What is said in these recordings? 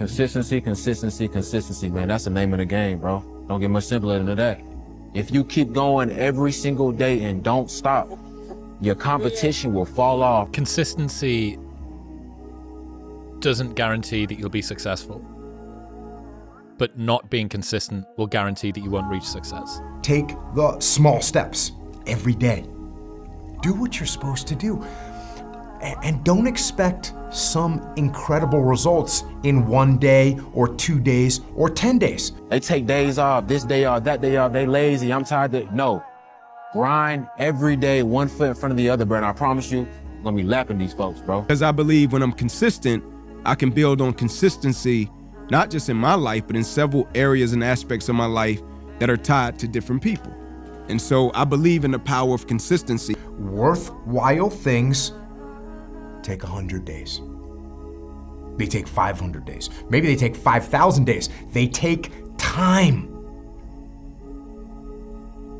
Consistency, consistency, consistency, man. That's the name of the game, bro. Don't get much simpler than that. If you keep going every single day and don't stop, your competition will fall off. Consistency doesn't guarantee that you'll be successful, but not being consistent will guarantee that you won't reach success. Take the small steps every day. Do what you're supposed to do. And don't expect some incredible results in 1 day or 2 days or 10 days. They take days off, this day off, that day off, they lazy, I'm tired. No, grind every day, one foot in front of the other, bro. And I promise you, I'm gonna be lapping these folks, bro. Because I believe when I'm consistent, I can build on consistency, not just in my life, but in several areas and aspects of my life that are tied to different people. And so I believe in the power of consistency. Worthwhile things take 100 days. They take 500 days. Maybe they take 5,000 days. They take time.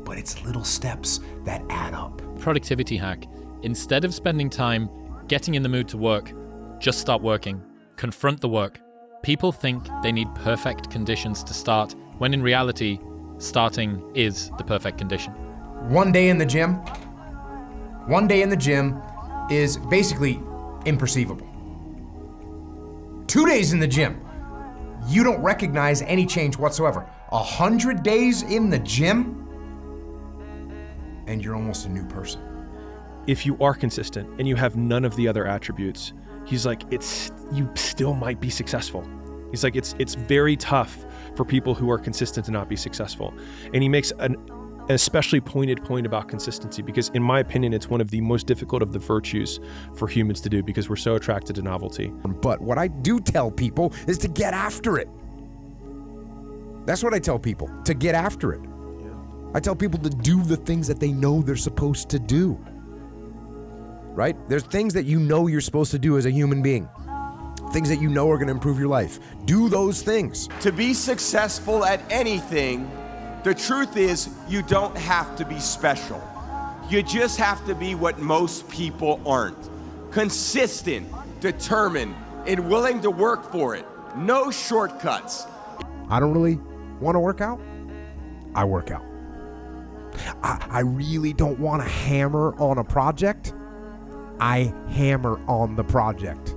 But it's little steps that add up. Productivity hack. Instead of spending time getting in the mood to work, just start working. Confront the work. People think they need perfect conditions to start, when in reality, starting is the perfect condition. 1 day in the gym. 1 day in the gym is basically imperceivable. 2 days in the gym, you don't recognize any change whatsoever. 100 days in the gym, and you're almost a new person. If you are consistent and you have none of the other attributes, he's like, you still might be successful. He's like, it's very tough for people who are consistent to not be successful. And he makes an especially pointed point about consistency, because in my opinion, it's one of the most difficult of the virtues for humans to do, because we're so attracted to novelty. But what I do tell people is to get after it. That's what I tell people, to get after it. Yeah. I tell people to do the things that they know they're supposed to do. Right? There's things that you know you're supposed to do as a human being. Things that you know are going to improve your life. Do those things. To be successful at anything, the truth is you don't have to be special. You just have to be what most people aren't. Consistent, determined, and willing to work for it. No shortcuts. I don't really want to work out. I work out. I really don't want to hammer on a project. I hammer on the project.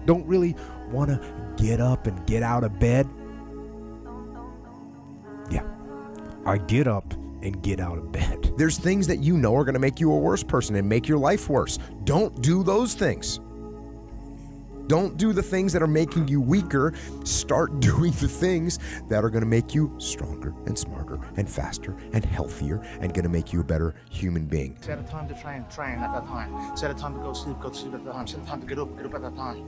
Don't really want to get up and get out of bed. Yeah, I get up and get out of bed. There's things that you know are going to make you a worse person and make your life worse. Don't do those things. Don't do the things that are making you weaker. Start doing the things that are going to make you stronger and smarter and faster and healthier and going to make you a better human being. Set a time to train at that time. Set a time to go to sleep at that time. Set a time to get up at that time.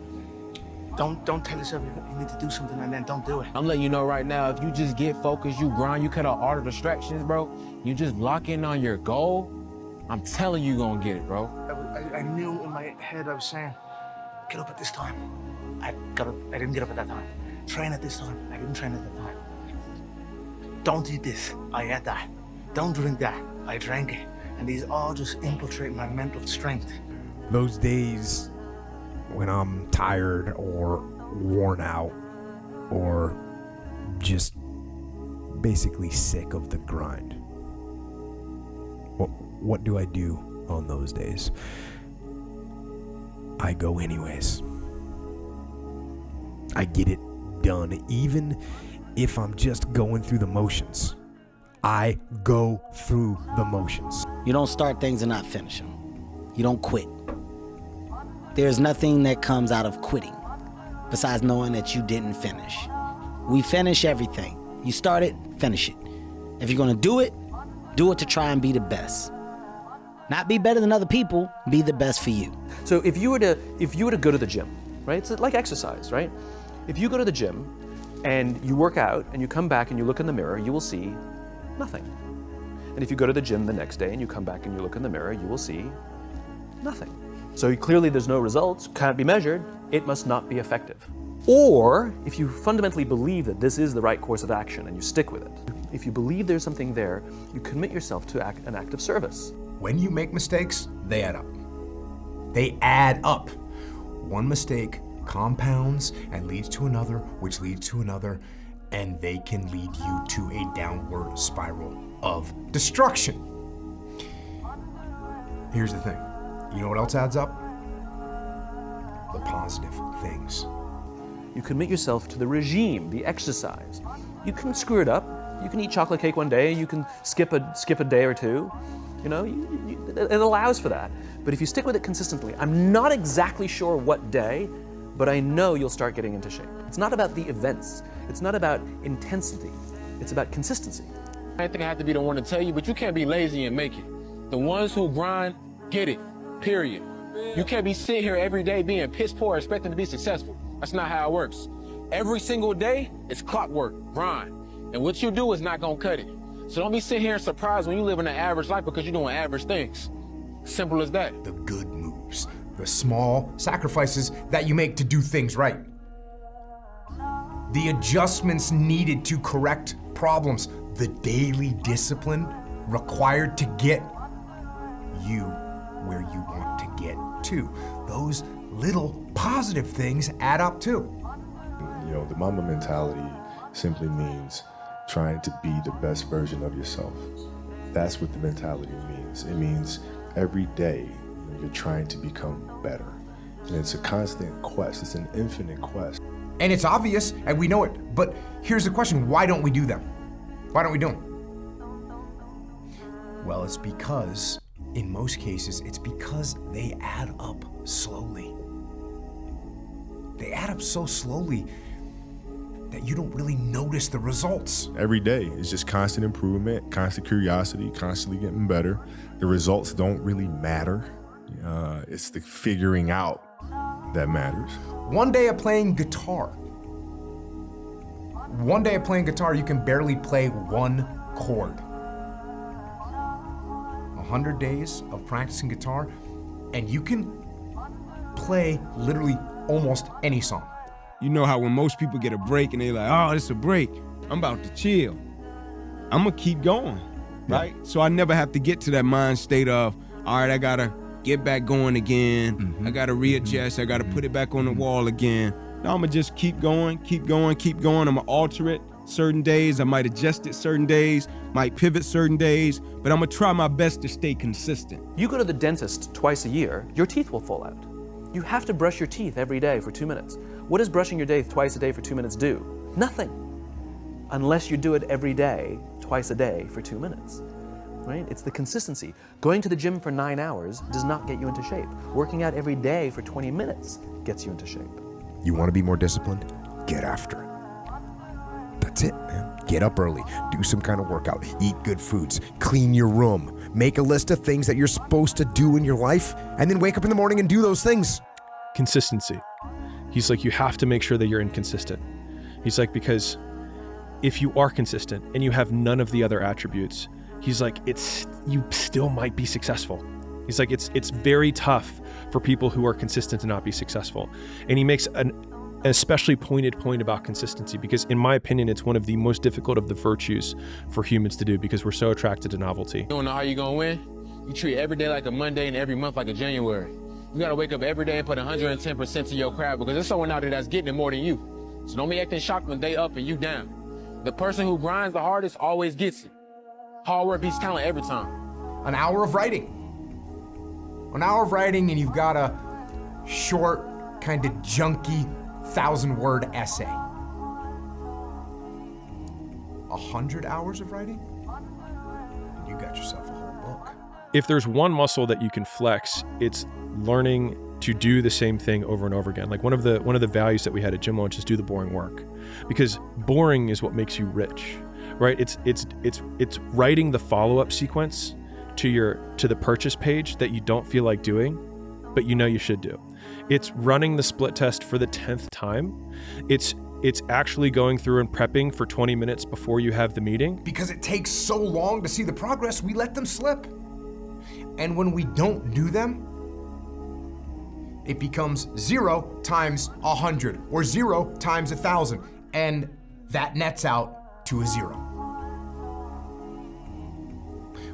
Don't tell yourself you need to do something and then don't do it. I'm letting you know right now, if you just get focused, you grind, you cut out all the distractions, bro, you just lock in on your goal, I'm telling you, you're gonna get it, bro. I knew in my head, I was saying, get up at this time. I didn't get up at that time. Train at this time. I didn't train at that time. Don't eat this. I ate that. Don't drink that. I drank it. And these all just infiltrate my mental strength. Those days when I'm tired or worn out or just basically sick of the grind. What do I do on those days? I go anyways. I get it done, even if I'm just going through the motions. I go through the motions. You don't start things and not finish them. You don't quit. There's nothing that comes out of quitting besides knowing that you didn't finish. We finish everything. You start it, finish it. If you're gonna do it to try and be the best. Not be better than other people, be the best for you. So if you were to go to the gym, right? It's like exercise, right? If you go to the gym and you work out and you come back and you look in the mirror, you will see nothing. And if you go to the gym the next day and you come back and you look in the mirror, you will see nothing. So clearly there's no results, can't be measured, it must not be effective. Or if you fundamentally believe that this is the right course of action and you stick with it, if you believe there's something there, you commit yourself to an act of service. When you make mistakes, they add up. They add up. One mistake compounds and leads to another, which leads to another, and they can lead you to a downward spiral of destruction. Here's the thing. You know what else adds up? The positive things. You commit yourself to the regime, the exercise. You can screw it up. You can eat chocolate cake one day. You can skip a day or two. You know, it allows for that. But if you stick with it consistently, I'm not exactly sure what day, but I know you'll start getting into shape. It's not about the events. It's not about intensity. It's about consistency. I think I have to be the one to tell you, but you can't be lazy and make it. The ones who grind, get it, period. You can't be sitting here every day being piss poor expecting to be successful. That's not how it works. Every single day, it's clockwork, grind. And what you do is not gonna cut it. So don't be sitting here surprised when you live in an average life because you're doing average things. Simple as that. The good moves, the small sacrifices that you make to do things right. The adjustments needed to correct problems, the daily discipline required to get you where you want to get to. Those little positive things add up too. You know, the Mamba mentality simply means trying to be the best version of yourself. That's what the mentality means. It means every day you're trying to become better. And it's a constant quest. It's an infinite quest. And it's obvious, and we know it, but here's the question, why don't we do them? Why don't we do them? Well, it's because, in most cases, it's because they add up slowly. They add up so slowly that you don't really notice the results. Every day is just constant improvement, constant curiosity, constantly getting better. The results don't really matter. It's the figuring out that matters. One day of playing guitar, you can barely play one chord. 100 days of practicing guitar, and you can play literally almost any song. You know how when most people get a break and they're like, oh, it's a break, I'm about to chill. I'm gonna keep going, right? So I never have to get to that mind state of, all right, I gotta get back going again. I gotta readjust, I gotta put it back on the wall again. No, I'm gonna just keep going. I'm gonna alter it certain days. I might adjust it certain days, might pivot certain days, but I'm gonna try my best to stay consistent. You go to the dentist twice a year, your teeth will fall out. You have to brush your teeth every day for 2 minutes. What does brushing your teeth twice a day for 2 minutes do? Nothing. Unless you do it every day, twice a day for 2 minutes. Right? It's the consistency. Going to the gym for 9 hours does not get you into shape. Working out every day for 20 minutes gets you into shape. You want to be more disciplined? Get after it. That's it, man. Get up early, do some kind of workout, eat good foods, clean your room, make a list of things that you're supposed to do in your life, and then wake up in the morning and do those things. Consistency. He's like, you have to make sure that you're inconsistent. He's like, because if you are consistent and you have none of the other attributes, he's like, you still might be successful. He's like, it's very tough for people who are consistent to not be successful. And he makes an especially pointed point about consistency, because in my opinion, it's one of the most difficult of the virtues for humans to do, because we're so attracted to novelty. You don't know how you're gonna win? You treat every day like a Monday and every month like a January. You gotta wake up every day and put 110% to your craft, because there's someone out there that's getting it more than you. So don't be acting shocked when they up and you down. The person who grinds the hardest always gets it. Hard work beats talent every time. An hour of writing. An hour of writing, and you've got a short, kind of junky 1,000-word essay. 100 hours of writing, and you got yourself a whole book. If there's one muscle that you can flex, it's learning to do the same thing over and over again. Like one of the values that we had at Gym Launch is do the boring work, because boring is what makes you rich, right? It's writing the follow-up sequence to the purchase page that you don't feel like doing, but you know you should do. It's running the split test for the 10th time. It's actually going through and prepping for 20 minutes before you have the meeting. Because it takes so long to see the progress, we let them slip. And when we don't do them, it becomes 0 times 100 or 0 times 1,000. And that nets out to a 0.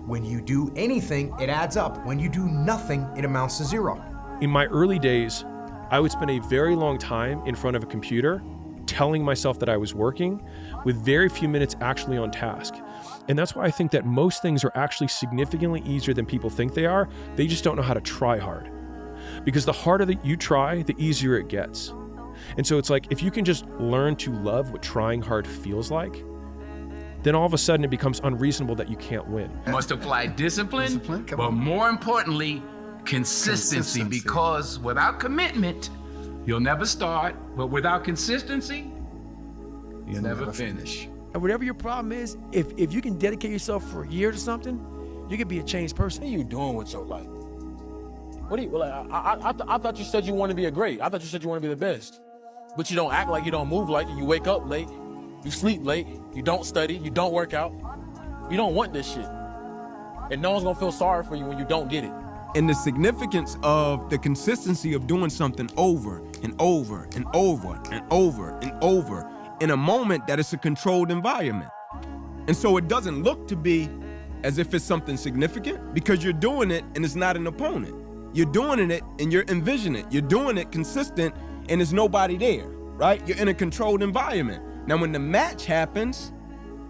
When you do anything, it adds up. When you do nothing, it amounts to 0. In my early days, I would spend a very long time in front of a computer telling myself that I was working with very few minutes actually on task. And that's why I think that most things are actually significantly easier than people think they are. They just don't know how to try hard. Because the harder that you try, the easier it gets. And so it's like, if you can just learn to love what trying hard feels like, then all of a sudden it becomes unreasonable that you can't win. Must apply discipline, but more importantly, consistency, because without commitment, you'll never start, but without consistency, you'll never finish. And whatever your problem is, if you can dedicate yourself for a year to something, you can be a changed person. What are you doing with your life? What are you, like, I thought you said you want to be a great. I thought you said you want to be the best. But you don't act like, you don't move like, you wake up late, you sleep late, you don't study, you don't work out. You don't want this shit. And no one's gonna feel sorry for you when you don't get it. And the significance of the consistency of doing something over and over and over and over and over in a moment that is a controlled environment. And so it doesn't look to be as if it's something significant because you're doing it and it's not an opponent. You're doing it and you're envisioning it. You're doing it consistent and there's nobody there, right? You're in a controlled environment. Now, when the match happens,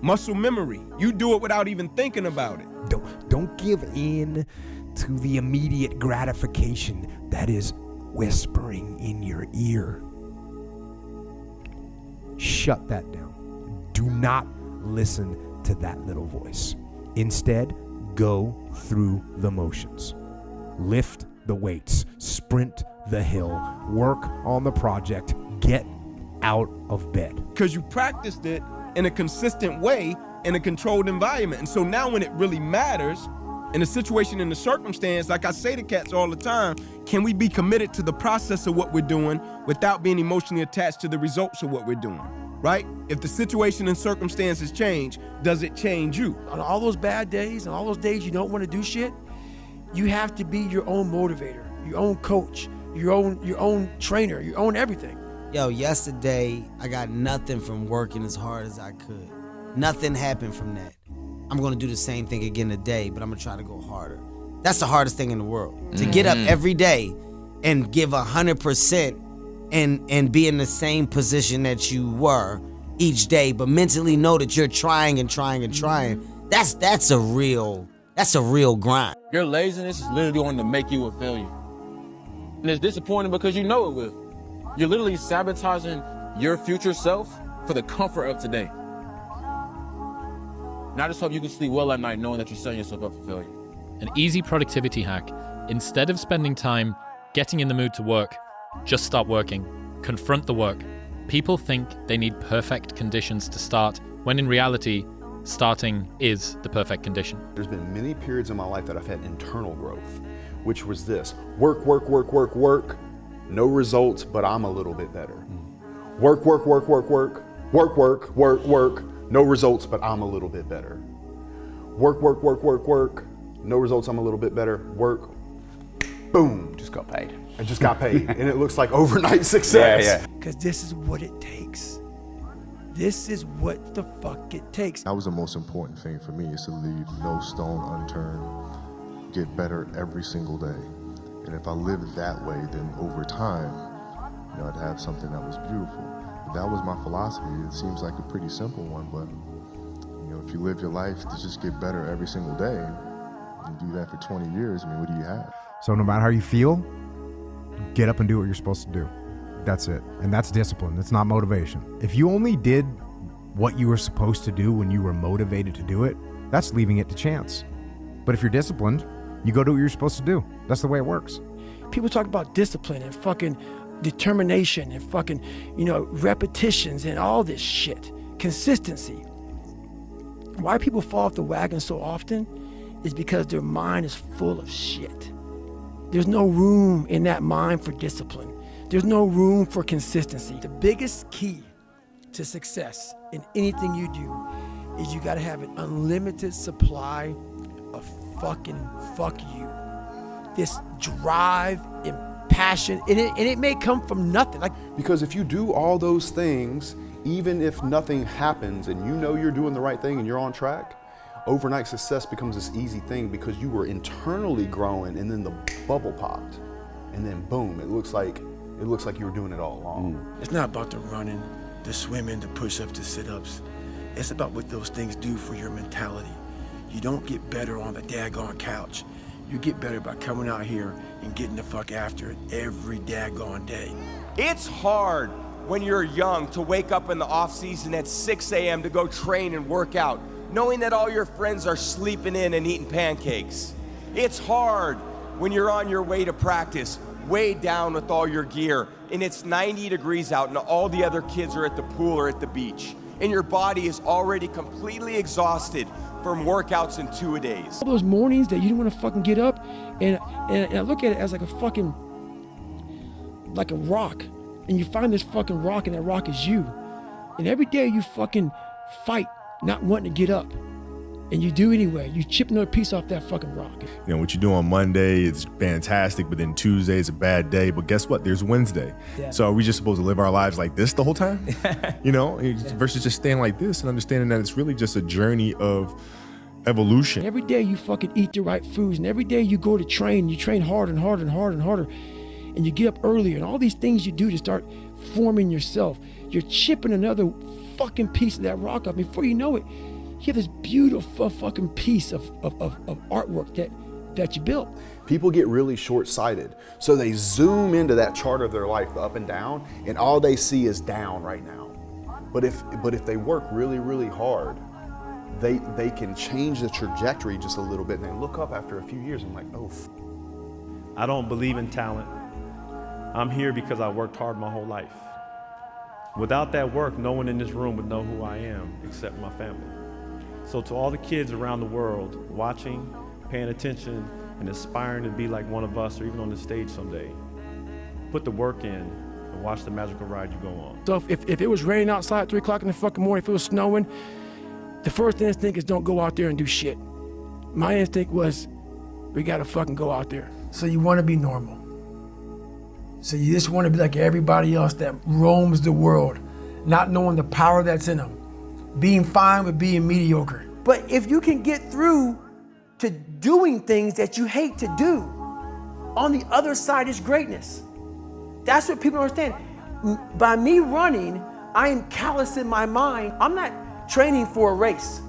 muscle memory, you do it without even thinking about it. Don't give in to the immediate gratification that is whispering in your ear. Shut that down. Do not listen to that little voice. Instead, go through the motions. Lift the weights, sprint the hill, work on the project, get out of bed. Because you practiced it in a consistent way in a controlled environment. And so now when it really matters, in a situation, in the circumstance, like I say to cats all the time, can we be committed to the process of what we're doing without being emotionally attached to the results of what we're doing, right? If the situation and circumstances change, does it change you? On all those bad days and all those days you don't want to do shit, you have to be your own motivator, your own coach, your own trainer, your own everything. Yo, yesterday, I got nothing from working as hard as I could. Nothing happened from that. I'm gonna do the same thing again today, but I'm gonna try to go harder. That's the hardest thing in the world. To get up every day and give 100% and be in the same position that you were each day, but mentally know that you're trying and trying and trying. That's a real grind. Your laziness is literally going to make you a failure. And it's disappointing because you know it will. You're literally sabotaging your future self for the comfort of today. And I just hope you can sleep well at night knowing that you're setting yourself up for failure. An easy productivity hack. Instead of spending time getting in the mood to work, just start working. Confront the work. People think they need perfect conditions to start, when in reality, starting is the perfect condition. There's been many periods in my life that I've had internal growth, which was this: work, work, work, work, work, no results, but I'm a little bit better. Work, work, work, work, work, work, work, work, work, no results, but I'm a little bit better. Work, work, work, work, work, no results, I'm a little bit better. Work, boom. Just got paid. I just got paid, and it looks like overnight success. Yeah. Because this is what it takes. This is what the fuck it takes. That was the most important thing for me, is to leave no stone unturned, get better every single day. And if I lived that way, then over time, I'd have something that was beautiful. But that was my philosophy. It seems like a pretty simple one, but if you live your life to just get better every single day, and do that for 20 years, what do you have? So no matter how you feel, get up and do what you're supposed to do. That's it. And that's discipline. It's not motivation. If you only did what you were supposed to do when you were motivated to do it, that's leaving it to chance. But if you're disciplined, you go do what you're supposed to do. That's the way it works. People talk about discipline and fucking determination and fucking, repetitions and all this shit. Consistency. Why people fall off the wagon so often is because their mind is full of shit. There's no room in that mind for discipline. There's no room for consistency. The biggest key to success in anything you do is you gotta have an unlimited supply of fucking fuck you. This drive and passion, and it may come from nothing. Because if you do all those things, even if nothing happens and you know you're doing the right thing and you're on track, overnight success becomes this easy thing because you were internally growing and then the bubble popped. And then boom, it looks like It looks like you were doing it all along. It's not about the running, the swimming, the push-ups, the sit-ups. It's about what those things do for your mentality. You don't get better on the daggone couch. You get better by coming out here and getting the fuck after it every daggone day. It's hard when you're young to wake up in the off season at 6 a.m. to go train and work out, knowing that all your friends are sleeping in and eating pancakes. It's hard when you're on your way to practice, weighed down with all your gear, and it's 90 degrees out and all the other kids are at the pool or at the beach, and your body is already completely exhausted from workouts in 2-a-days. All those mornings that you don't want to fucking get up, and I look at it as like a fucking, like a rock, and you find this fucking rock, and that rock is you. And every day you fucking fight not wanting to get up. And you do anyway. You chip another piece off that fucking rock. You know, what you do on Monday is fantastic, but then Tuesday is a bad day. But guess what? There's Wednesday. Yeah. So are we just supposed to live our lives like this the whole time? You know, versus just staying like this and understanding that it's really just a journey of evolution. Every day you fucking eat the right foods, and every day you go to train, you train harder and harder and harder and harder, and you get up earlier, and all these things you do to start forming yourself. You're chipping another fucking piece of that rock up. Before you know it, you have this beautiful fucking piece of artwork that you built. People get really short-sighted, so they zoom into that chart of their life, the up and down, and all they see is down right now. But if they work really, really hard, they can change the trajectory just a little bit, and they look up after a few years and like, oh. I don't believe in talent. I'm here because I worked hard my whole life. Without that work, no one in this room would know who I am except my family. So to all the kids around the world watching, paying attention, and aspiring to be like one of us or even on the stage someday, put the work in and watch the magical ride you go on. So if it was raining outside at 3 o'clock in the fucking morning, if it was snowing, the first instinct is don't go out there and do shit. My instinct was, we gotta fucking go out there. So you wanna be normal. So you just wanna be like everybody else that roams the world, not knowing the power that's in them. Being fine with being mediocre. But if you can get through to doing things that you hate to do, on the other side is greatness. That's what people don't understand. By me running, I am callous in my mind. I'm not training for a race.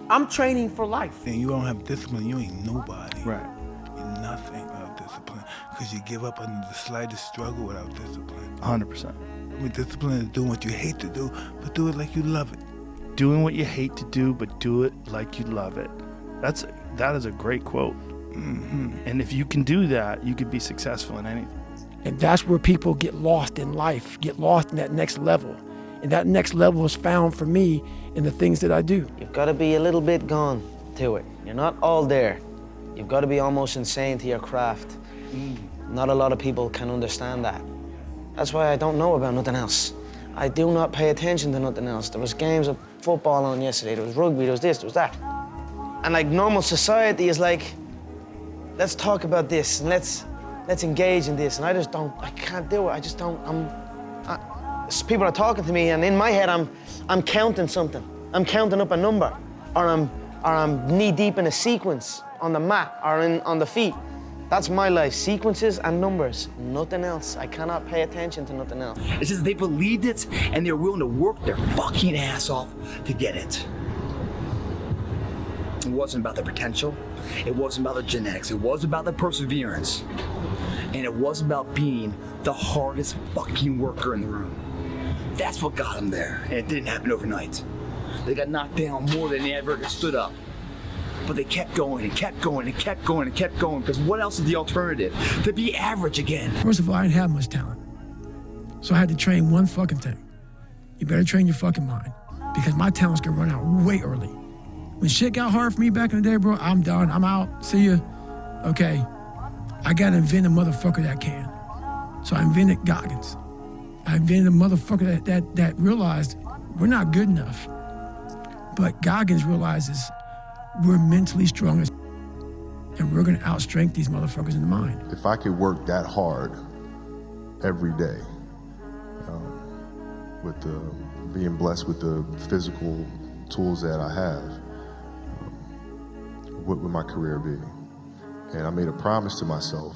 I'm training for life. And you don't have discipline, you ain't nobody. Right. You're nothing without discipline. Because you give up under the slightest struggle without discipline. 100%. I mean, discipline is doing what you hate to do, but do it like you love it. Doing what you hate to do, but do it like you love it. That is a great quote. Mm-hmm. And if you can do that, you could be successful in anything. And that's where people get lost in life, get lost in that next level. And that next level is found for me in the things that I do. You've got to be a little bit gone to it. You're not all there. You've got to be almost insane to your craft. Not a lot of people can understand that. That's why I don't know about nothing else. I do not pay attention to nothing else. There was games of football on yesterday, there was rugby, there was this, there was that. And like normal society is like, let's talk about this and let's engage in this. And I can't do it. I just don't, people are talking to me and in my head I'm counting something. I'm counting up a number or I'm knee deep in a sequence on the mat or on the feet. That's my life, sequences and numbers, nothing else. I cannot pay attention to nothing else. It's just they believed it and they're willing to work their fucking ass off to get it. It wasn't about the potential, it wasn't about the genetics, it wasn't about the perseverance, and it wasn't about being the hardest fucking worker in the room. That's what got them there, and it didn't happen overnight. They got knocked down more than they ever stood up. But they kept going and kept going and kept going and kept going, because what else is the alternative? To be average again. First of all, I didn't have much talent. So I had to train one fucking thing. You better train your fucking mind, because my talents can run out way early. When shit got hard for me back in the day, bro, I'm done, I'm out, see ya. Okay, I gotta invent a motherfucker that can. So I invented Goggins. I invented a motherfucker that realized we're not good enough. But Goggins realizes we're mentally strong as and we're gonna outstrength these motherfuckers in the mind. If I could work that hard every day, with being blessed with the physical tools that I have, what would my career be? And I made a promise to myself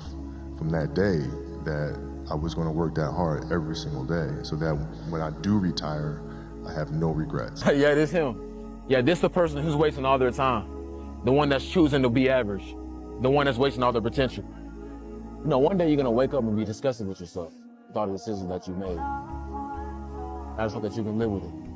from that day that I was going to work that hard every single day so that when I do retire, I have no regrets. Yeah, this him. Yeah, this the person who's wasting all their time. The one that's choosing to be average. The one that's wasting all their potential. You know, one day you're gonna wake up and be disgusted with yourself, with all the decisions that you made. I just hope that you can live with it.